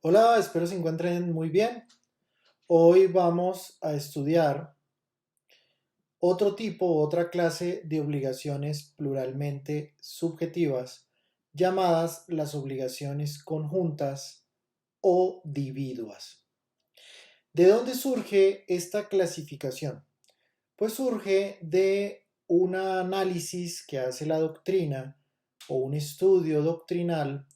Hola, espero se encuentren muy bien. Hoy vamos a estudiar otra clase de obligaciones pluralmente subjetivas llamadas las obligaciones conjuntas o dividuas. ¿De dónde surge esta clasificación? Pues surge de un análisis que hace la doctrina o un estudio doctrinal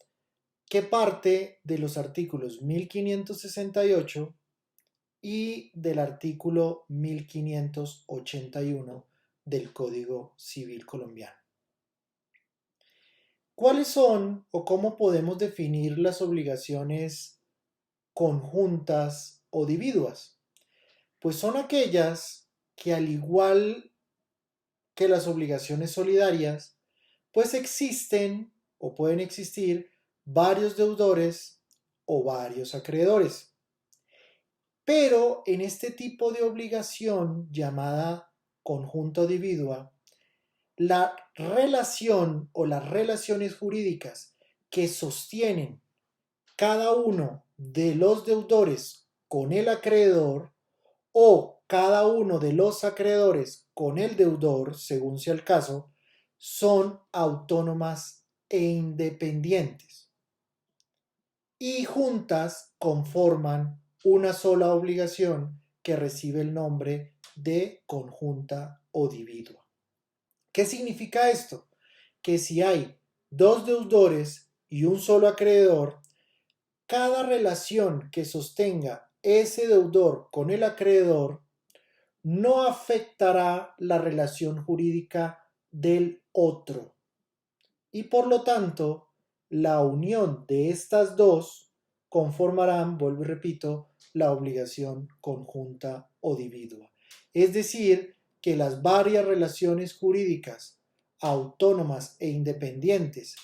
que parte de los artículos 1568 y del artículo 1581 del Código Civil colombiano. ¿Cuáles son o cómo podemos definir las obligaciones conjuntas o dividuas? Pues son aquellas que, al igual que las obligaciones solidarias, pues existen o pueden existir varios deudores o varios acreedores. Pero en este tipo de obligación llamada conjunto dividua, la relación o las relaciones jurídicas que sostienen cada uno de los deudores con el acreedor o cada uno de los acreedores con el deudor, según sea el caso, son autónomas e independientes y juntas conforman una sola obligación que recibe el nombre de conjunta o dividua. ¿Qué significa esto? Que si hay dos deudores y un solo acreedor, cada relación que sostenga ese deudor con el acreedor no afectará la relación jurídica del otro y por lo tanto la unión de estas dos conformarán, vuelvo y repito, la obligación conjunta o dividua. Es decir, que las varias relaciones jurídicas autónomas e independientes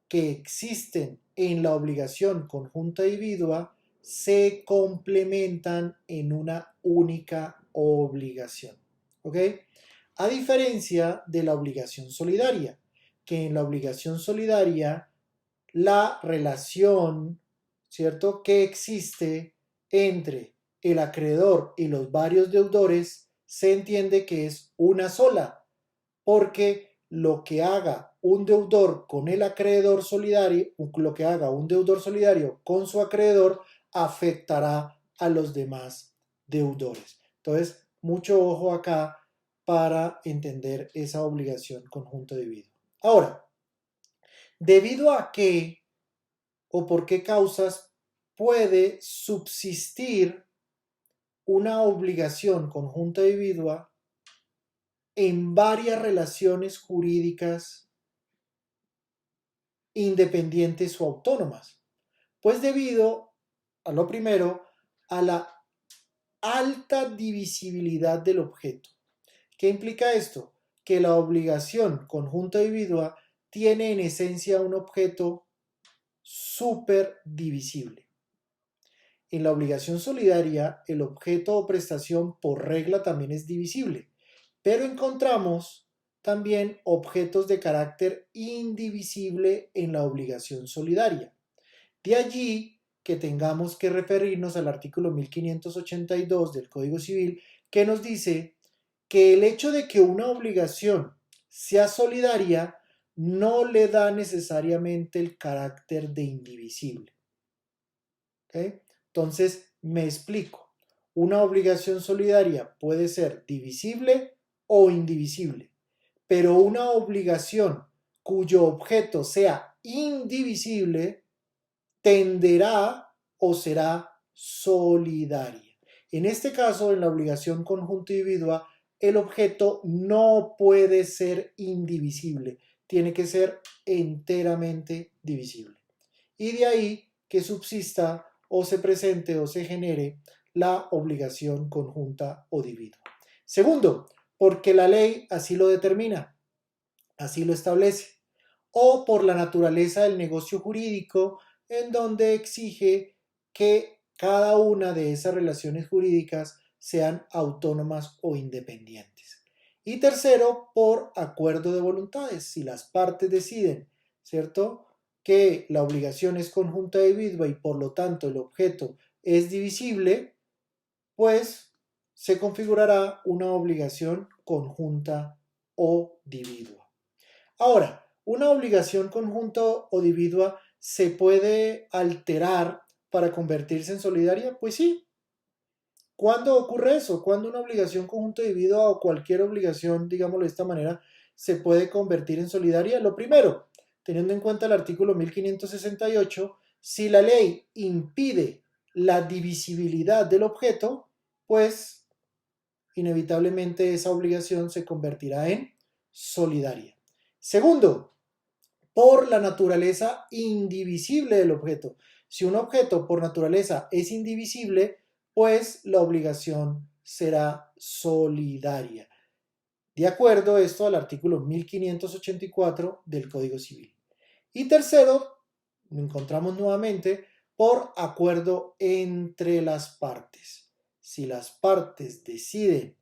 que existen en la obligación conjunta dividua se complementan en una única obligación. ¿Ok? A diferencia de la obligación solidaria, que en la obligación solidaria la relación, ¿cierto?, que existe entre el acreedor y los varios deudores se entiende que es una sola, porque lo que haga un deudor con el acreedor solidario, lo que haga un deudor solidario con su acreedor, afectará a los demás deudores. Entonces, mucho ojo acá para entender esa obligación conjunto debido. Ahora, ¿debido a qué o por qué causas puede subsistir una obligación conjunta dividua en varias relaciones jurídicas independientes o autónomas? Pues debido a lo primero, a la alta divisibilidad del objeto. ¿Qué implica esto? Que la obligación conjunta dividua tiene en esencia un objeto súper divisible. En la obligación solidaria, el objeto o prestación por regla también es divisible, pero encontramos también objetos de carácter indivisible en la obligación solidaria. De allí que tengamos que referirnos al artículo 1582 del Código Civil, que nos dice que el hecho de que una obligación sea solidaria no le da necesariamente el carácter de indivisible. ¿Okay? Entonces, me explico. Una obligación solidaria puede ser divisible o indivisible, pero una obligación cuyo objeto sea indivisible tenderá o será solidaria. En este caso, en la obligación conjunta individua, el objeto no puede ser indivisible, tiene que ser enteramente divisible. Y de ahí que subsista o se presente o se genere la obligación conjunta o dividua. Segundo, porque la ley así lo determina, así lo establece, o por la naturaleza del negocio jurídico en donde exige que cada una de esas relaciones jurídicas sean autónomas o independientes. Y tercero, por acuerdo de voluntades. Si las partes deciden, ¿cierto?, que la obligación es conjunta dividua y por lo tanto el objeto es divisible, pues se configurará una obligación conjunta o dividua. Ahora, una obligación conjunta o dividua se puede alterar para convertirse en solidaria. Pues sí. ¿Cuándo ocurre eso? Cuando una obligación conjunta dividua o cualquier obligación, digámoslo de esta manera, se puede convertir en solidaria. Lo primero, teniendo en cuenta el artículo 1568, si la ley impide la divisibilidad del objeto, pues inevitablemente esa obligación se convertirá en solidaria. Segundo, por la naturaleza indivisible del objeto. Si un objeto por naturaleza es indivisible, pues la obligación será solidaria. De acuerdo esto al artículo 1584 del Código Civil. Y tercero, lo encontramos nuevamente por acuerdo entre las partes. Si las partes deciden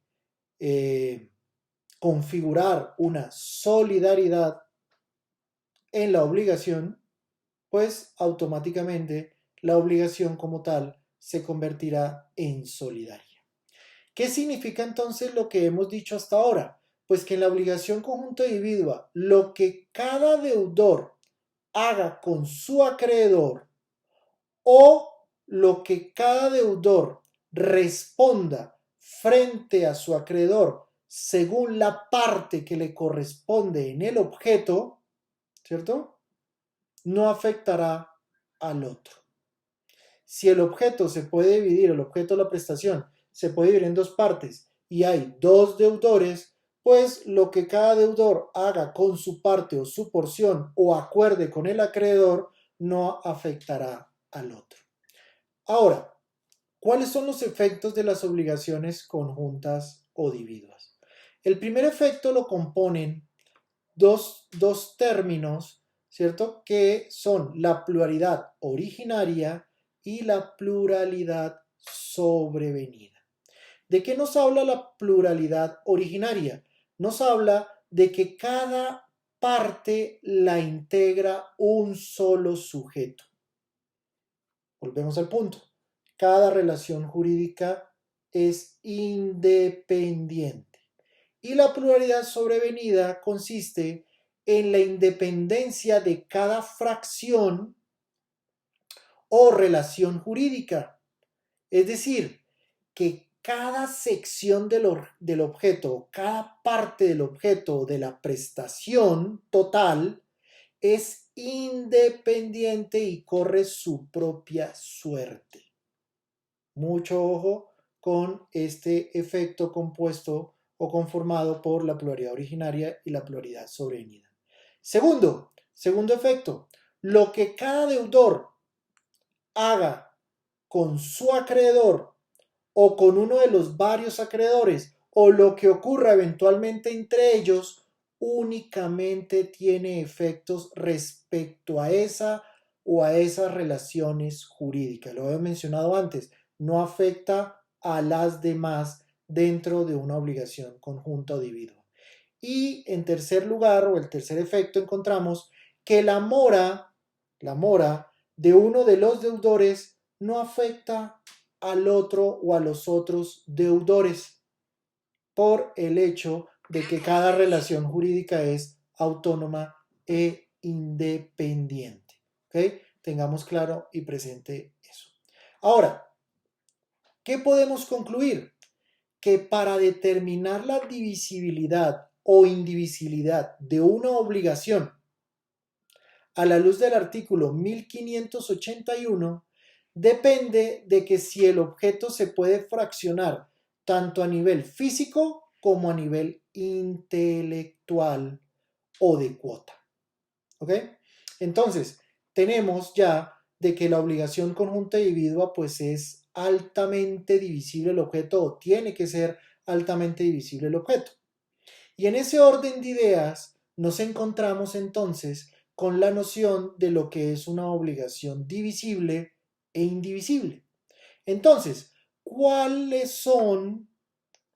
configurar una solidaridad en la obligación, pues automáticamente la obligación como tal se convertirá en solidaria. ¿Qué significa entonces lo que hemos dicho hasta ahora? Pues que en la obligación conjunta dividua, lo que cada deudor haga con su acreedor o lo que cada deudor responda frente a su acreedor según la parte que le corresponde en el objeto, ¿cierto? No afectará al otro. Si el objeto se puede dividir, el objeto de la prestación se puede dividir en dos partes y hay dos deudores, pues lo que cada deudor haga con su parte o su porción o acuerde con el acreedor no afectará al otro. Ahora, ¿cuáles son los efectos de las obligaciones conjuntas o dividuas? El primer efecto lo componen dos términos, ¿cierto? Que son la pluralidad originaria y la pluralidad sobrevenida. ¿De qué nos habla la pluralidad originaria? Nos habla de que cada parte la integra un solo sujeto. Volvemos al punto. Cada relación jurídica es independiente. Y la pluralidad sobrevenida consiste en la independencia de cada fracción o relación jurídica. Es decir, que cada sección del objeto, cada parte del objeto de la prestación total es independiente y corre su propia suerte. Mucho ojo con este efecto compuesto o conformado por la pluralidad originaria y la pluralidad sobrevenida. Segundo efecto, lo que cada deudor haga con su acreedor o con uno de los varios acreedores o lo que ocurra eventualmente entre ellos únicamente tiene efectos respecto a esa o a esas relaciones jurídicas. Lo he mencionado antes, no afecta a las demás dentro de una obligación conjunta o dividua. Y en tercer lugar, o el tercer efecto, encontramos que la mora de uno de los deudores no afecta al otro o a los otros deudores por el hecho de que cada relación jurídica es autónoma e independiente. ¿Okay? Tengamos claro y presente eso. Ahora, ¿qué podemos concluir? Que para determinar la divisibilidad o indivisibilidad de una obligación a la luz del artículo 1581 depende de que si el objeto se puede fraccionar tanto a nivel físico como a nivel intelectual o de cuota. ¿Ok? Entonces, tenemos ya de que la obligación conjunta dividua pues es altamente divisible el objeto o tiene que ser altamente divisible el objeto. Y en ese orden de ideas nos encontramos entonces con la noción de lo que es una obligación divisible e indivisible. Entonces, ¿cuáles son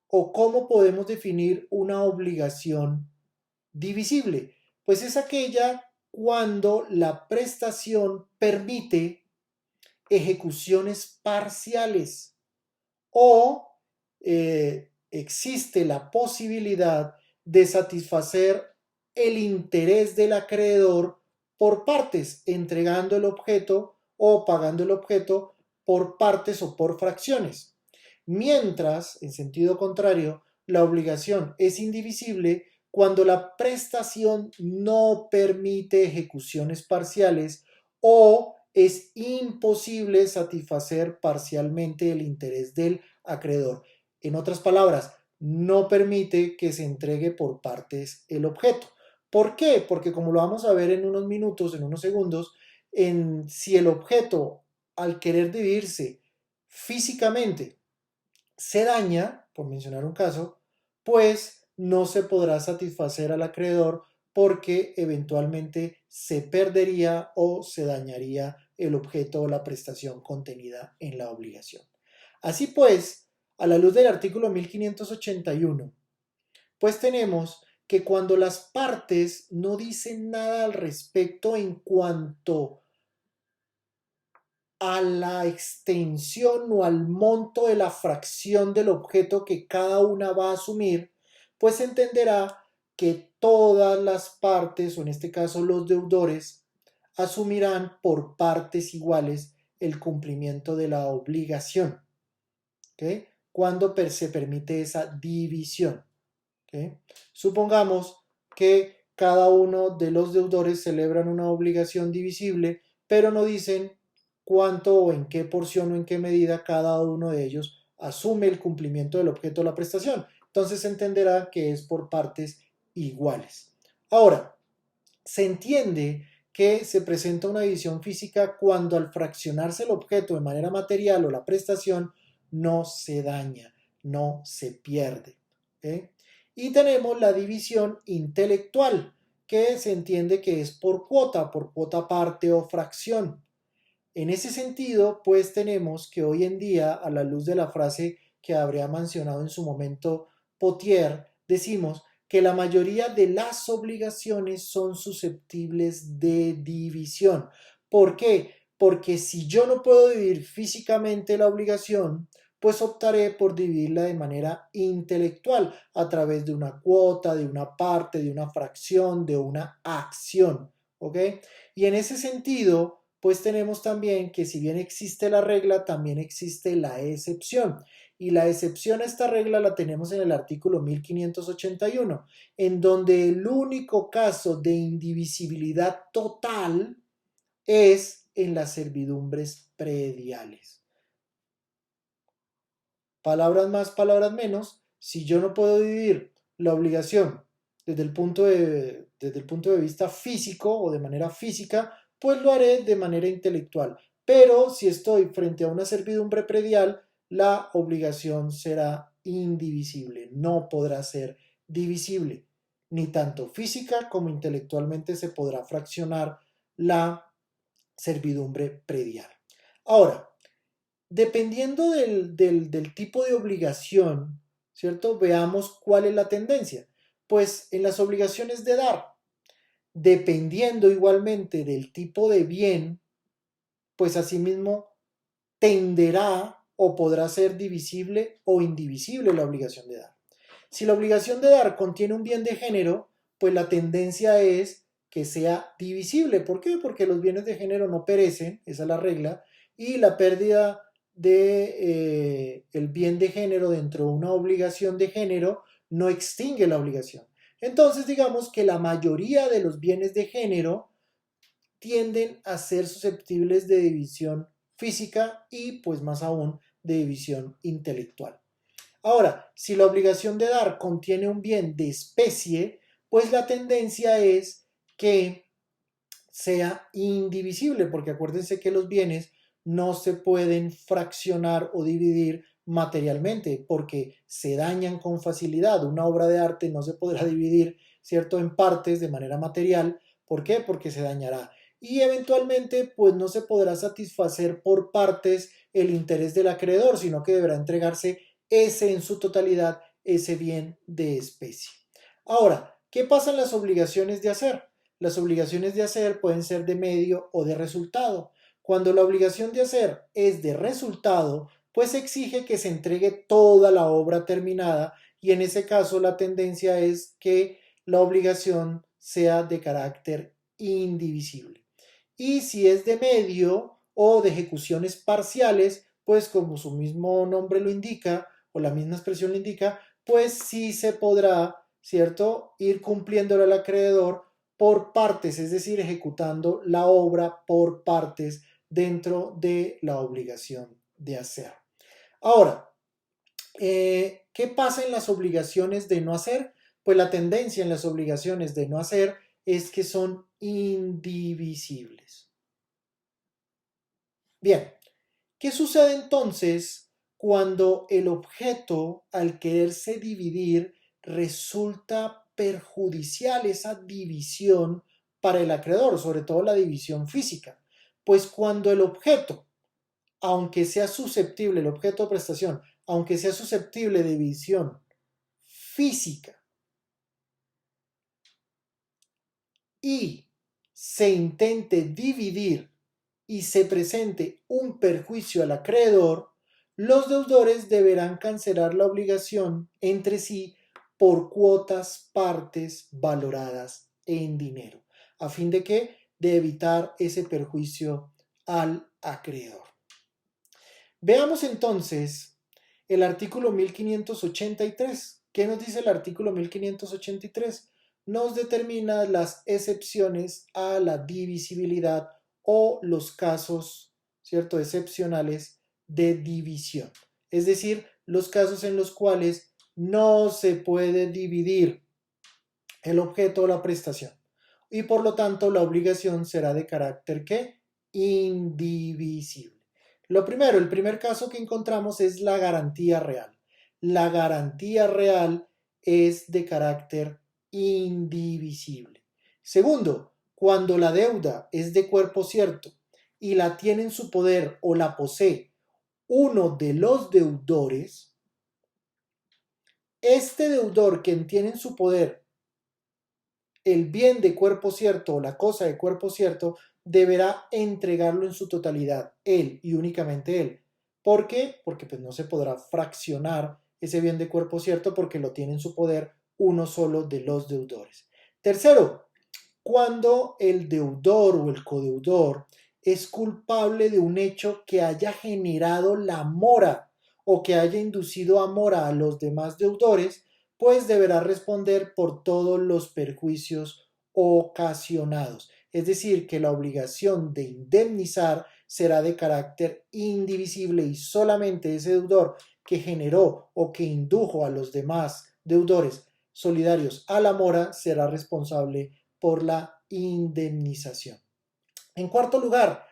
o cómo podemos definir una obligación divisible? Pues es aquella cuando la prestación permite ejecuciones parciales o existe la posibilidad de satisfacer el interés del acreedor por partes, entregando el objeto o pagando el objeto por partes o por fracciones. Mientras, en sentido contrario, la obligación es indivisible cuando la prestación no permite ejecuciones parciales o es imposible satisfacer parcialmente el interés del acreedor. En otras palabras, no permite que se entregue por partes el objeto. ¿Por qué? Porque como lo vamos a ver en unos minutos, en unos segundos, si el objeto al querer dividirse físicamente se daña, por mencionar un caso, pues no se podrá satisfacer al acreedor porque eventualmente se perdería o se dañaría el objeto o la prestación contenida en la obligación. Así pues, a la luz del artículo 1581, pues tenemos que cuando las partes no dicen nada al respecto en cuanto a la extensión o al monto de la fracción del objeto que cada una va a asumir, pues se entenderá que todas las partes, o en este caso los deudores, asumirán por partes iguales el cumplimiento de la obligación, ¿okay? Cuando se permite esa división. ¿Okay? Supongamos que cada uno de los deudores celebran una obligación divisible, pero no dicen cuánto o en qué porción o en qué medida cada uno de ellos asume el cumplimiento del objeto de la prestación. Entonces se entenderá que es por partes iguales. Ahora, se entiende que se presenta una división física cuando al fraccionarse el objeto de manera material o la prestación no se daña, no se pierde. ¿Okay? Y tenemos la división intelectual, que se entiende que es por cuota parte o fracción. En ese sentido, pues tenemos que hoy en día, a la luz de la frase que habría mencionado en su momento Potier, decimos que la mayoría de las obligaciones son susceptibles de división. ¿Por qué? Porque si yo no puedo dividir físicamente la obligación, pues optaré por dividirla de manera intelectual, a través de una cuota, de una parte, de una fracción, de una acción. ¿Ok? Y en ese sentido, pues tenemos también que si bien existe la regla, también existe la excepción. Y la excepción a esta regla la tenemos en el artículo 1581, en donde el único caso de indivisibilidad total es en las servidumbres prediales. Palabras más, palabras menos, si yo no puedo dividir la obligación desde el punto de vista físico o de manera física, pues lo haré de manera intelectual. Pero si estoy frente a una servidumbre predial, la obligación será indivisible, no podrá ser divisible. Ni tanto física como intelectualmente se podrá fraccionar la servidumbre predial. Ahora, dependiendo del tipo de obligación, ¿cierto? Veamos cuál es la tendencia. Pues en las obligaciones de dar, dependiendo igualmente del tipo de bien, pues asimismo tenderá o podrá ser divisible o indivisible la obligación de dar. Si la obligación de dar contiene un bien de género, pues la tendencia es que sea divisible. ¿Por qué? Porque los bienes de género no perecen, esa es la regla, y la pérdida de el bien de género dentro de una obligación de género no extingue la obligación. Entonces digamos que la mayoría de los bienes de género tienden a ser susceptibles de división física y pues más aún de división intelectual. Ahora, si la obligación de dar contiene un bien de especie, pues la tendencia es que sea indivisible, porque acuérdense que los bienes no se pueden fraccionar o dividir materialmente, porque se dañan con facilidad. Una obra de arte no se podrá dividir, ¿cierto?, en partes de manera material. ¿Por qué? Porque se dañará. Y eventualmente, pues no se podrá satisfacer por partes el interés del acreedor, sino que deberá entregarse ese en su totalidad, ese bien de especie. Ahora, ¿qué pasa en las obligaciones de hacer? las obligaciones de hacer pueden ser de medio o de resultado. Cuando la obligación de hacer es de resultado, pues exige que se entregue toda la obra terminada y en ese caso la tendencia es que la obligación sea de carácter indivisible. Y si es de medio o de ejecuciones parciales, pues como su mismo nombre lo indica o la misma expresión lo indica, pues sí se podrá, ¿cierto?, ir cumpliéndole al acreedor por partes, es decir, ejecutando la obra por partes dentro de la obligación de hacer. Ahora, ¿qué pasa en las obligaciones de no hacer? Pues la tendencia en las obligaciones de no hacer es que son indivisibles. Bien, ¿qué sucede entonces cuando el objeto, al quererse dividir, resulta perjudicial esa división para el acreedor, sobre todo la división física? Pues cuando el objeto, aunque sea susceptible, el objeto de prestación, aunque sea susceptible de división física y se intente dividir y se presente un perjuicio al acreedor, los deudores deberán cancelar la obligación entre sí por cuotas partes valoradas en dinero, a fin de que de evitar ese perjuicio al acreedor. Veamos entonces el artículo 1583. ¿Qué nos dice el artículo 1583? Nos determina las excepciones a la divisibilidad o los casos, ¿cierto?, excepcionales de división. Es decir, los casos en los cuales no se puede dividir el objeto o la prestación. Y por lo tanto, la obligación será de carácter ¿qué? Indivisible. Lo primero, el primer caso que encontramos es la garantía real. La garantía real es de carácter indivisible. Segundo, cuando la deuda es de cuerpo cierto y la tiene en su poder o la posee uno de los deudores, este deudor quien tiene en su poder el bien de cuerpo cierto o la cosa de cuerpo cierto deberá entregarlo en su totalidad, él y únicamente él. ¿Por qué? Porque pues no se podrá fraccionar ese bien de cuerpo cierto porque lo tiene en su poder uno solo de los deudores. Tercero, cuando el deudor o el codeudor es culpable de un hecho que haya generado la mora o que haya inducido a mora a los demás deudores, pues deberá responder por todos los perjuicios ocasionados. Es decir, que la obligación de indemnizar será de carácter indivisible y solamente ese deudor que generó o que indujo a los demás deudores solidarios a la mora será responsable por la indemnización. En cuarto lugar,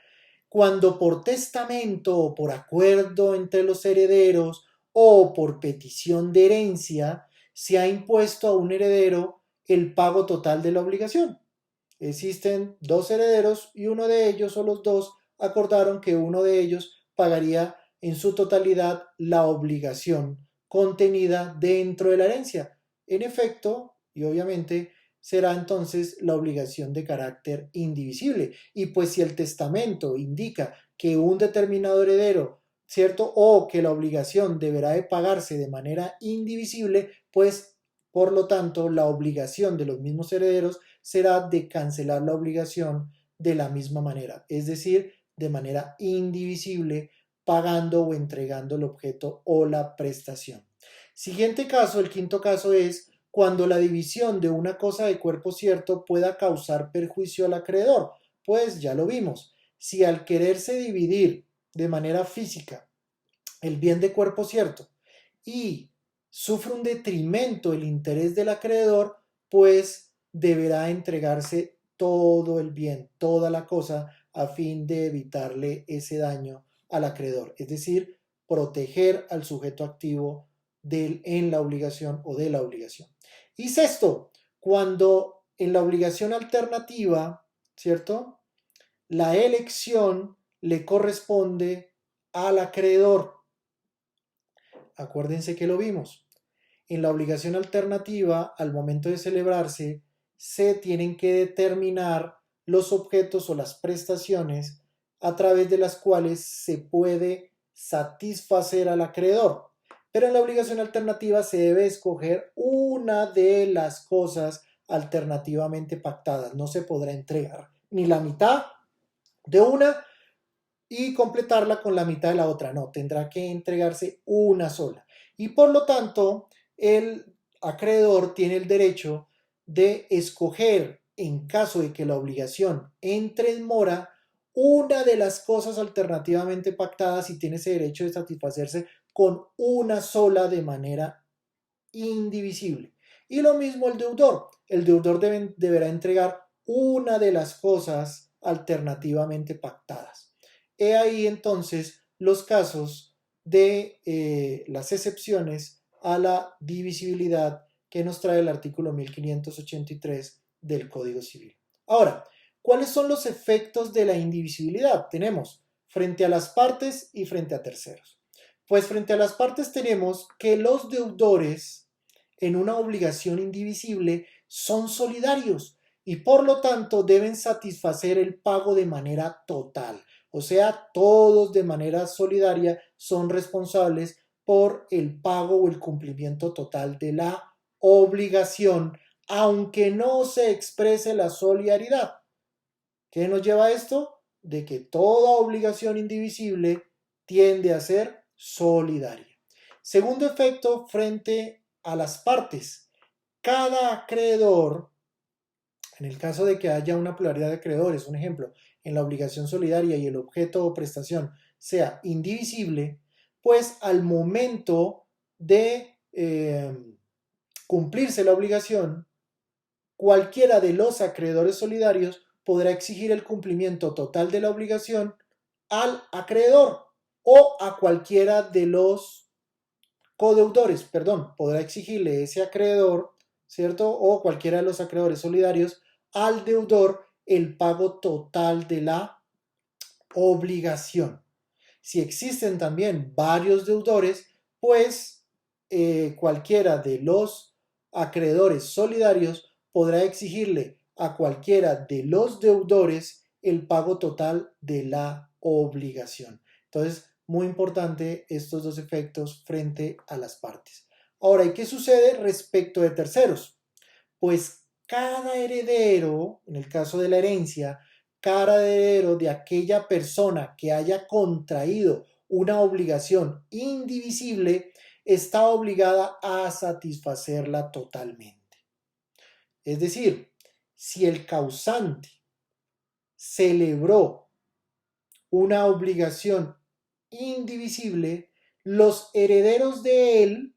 cuando por testamento o por acuerdo entre los herederos o por petición de herencia se ha impuesto a un heredero el pago total de la obligación. Existen dos herederos y uno de ellos o los dos acordaron que uno de ellos pagaría en su totalidad la obligación contenida dentro de la herencia. En efecto, y obviamente, será entonces la obligación de carácter indivisible. Y pues si el testamento indica que un determinado heredero, ¿cierto? O que la obligación deberá de pagarse de manera indivisible, pues por lo tanto la obligación de los mismos herederos será de cancelar la obligación de la misma manera, es decir, de manera indivisible, pagando o entregando el objeto o la prestación. Siguiente caso, el quinto caso es cuando la división de una cosa de cuerpo cierto pueda causar perjuicio al acreedor. Pues ya lo vimos, si al quererse dividir de manera física el bien de cuerpo cierto y sufre un detrimento el interés del acreedor, pues deberá entregarse todo el bien, toda la cosa, a fin de evitarle ese daño al acreedor, es decir, proteger al sujeto activo en la obligación o de la obligación. Y sexto, cuando en la obligación alternativa, ¿cierto?, la elección le corresponde al acreedor. Acuérdense que lo vimos. En la obligación alternativa, al momento de celebrarse, se tienen que determinar los objetos o las prestaciones a través de las cuales se puede satisfacer al acreedor. Pero en la obligación alternativa se debe escoger una de las cosas alternativamente pactadas. No se podrá entregar ni la mitad de una y completarla con la mitad de la otra. No, tendrá que entregarse una sola. Y por lo tanto, el acreedor tiene el derecho de escoger, en caso de que la obligación entre en mora, una de las cosas alternativamente pactadas y tiene ese derecho de satisfacerse con una sola de manera indivisible. Y lo mismo el deudor. El deudor deberá entregar una de las cosas alternativamente pactadas. He ahí entonces los casos de las excepciones a la divisibilidad que nos trae el artículo 1583 del Código Civil. Ahora, ¿cuáles son los efectos de la indivisibilidad? Tenemos frente a las partes y frente a terceros. Pues frente a las partes tenemos que los deudores en una obligación indivisible son solidarios y por lo tanto deben satisfacer el pago de manera total. O sea, todos de manera solidaria son responsables por el pago o el cumplimiento total de la obligación, aunque no se exprese la solidaridad. ¿Qué nos lleva a esto? De que toda obligación indivisible tiende a ser solidaria. Segundo efecto frente a las partes. Cada acreedor, en el caso de que haya una pluralidad de acreedores, un ejemplo, en la obligación solidaria y el objeto o prestación sea indivisible, pues al momento de cumplirse la obligación, cualquiera de los acreedores solidarios podrá exigir el cumplimiento total de la obligación al acreedor o a cualquiera de los codeudores, perdón, podrá exigirle ese acreedor, ¿cierto? O cualquiera de los acreedores solidarios al deudor el pago total de la obligación. Si existen también varios deudores, pues cualquiera de los acreedores solidarios podrá exigirle a cualquiera de los deudores el pago total de la obligación. Entonces, muy importante estos dos efectos frente a las partes. Ahora, ¿y qué sucede respecto de terceros? Pues cada heredero, en el caso de la herencia, cada heredero de aquella persona que haya contraído una obligación indivisible está obligada a satisfacerla totalmente. Es decir, si el causante celebró una obligación indivisible, los herederos de él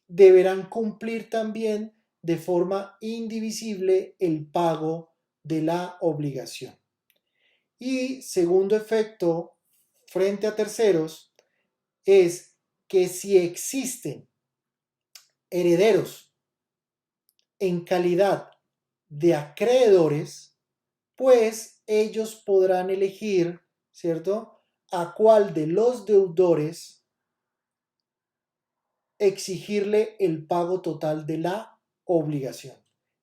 deberán cumplir también de forma indivisible el pago de la obligación. Y segundo efecto frente a terceros es que si existen herederos en calidad de acreedores, pues ellos podrán elegir, ¿cierto?, a cuál de los deudores exigirle el pago total de la obligación.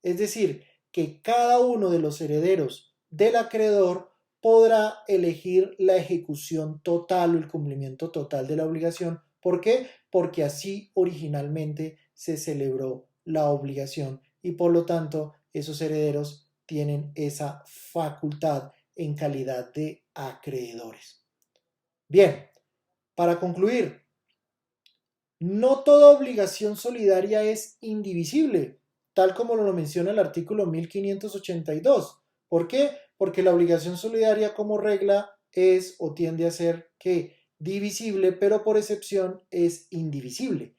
Es decir, que cada uno de los herederos del acreedor podrá elegir la ejecución total o el cumplimiento total de la obligación. ¿Por qué? Porque así originalmente se celebró la obligación y por lo tanto esos herederos tienen esa facultad en calidad de acreedores. Bien, para concluir, no toda obligación solidaria es indivisible, tal como lo menciona el artículo 1582. ¿Por qué? Porque la obligación solidaria como regla es o tiende a ser que divisible, pero por excepción es indivisible.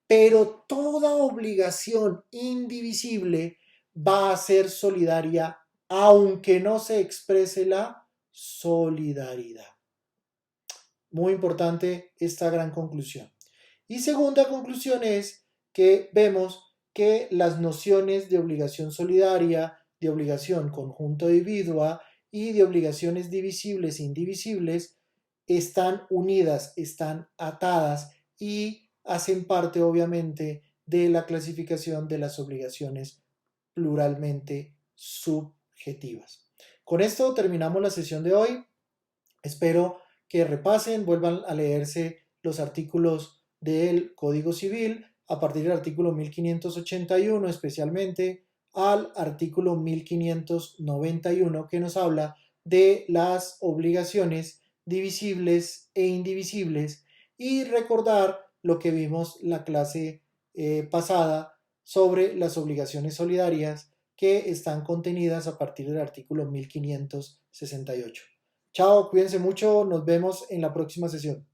Pero toda obligación indivisible va a ser solidaria aunque no se exprese la solidaridad. Muy importante esta gran conclusión. Y segunda conclusión es que vemos que las nociones de obligación solidaria, de obligación conjunto dividua y de obligaciones divisibles e indivisibles están unidas, están atadas y hacen parte obviamente de la clasificación de las obligaciones pluralmente subjetivas. Con esto terminamos la sesión de hoy. Espero que repasen, vuelvan a leerse los artículos del Código Civil a partir del artículo 1581 especialmente al artículo 1591 que nos habla de las obligaciones divisibles e indivisibles y recordar lo que vimos la clase pasada sobre las obligaciones solidarias que están contenidas a partir del artículo 1568. Chao, cuídense mucho, nos vemos en la próxima sesión.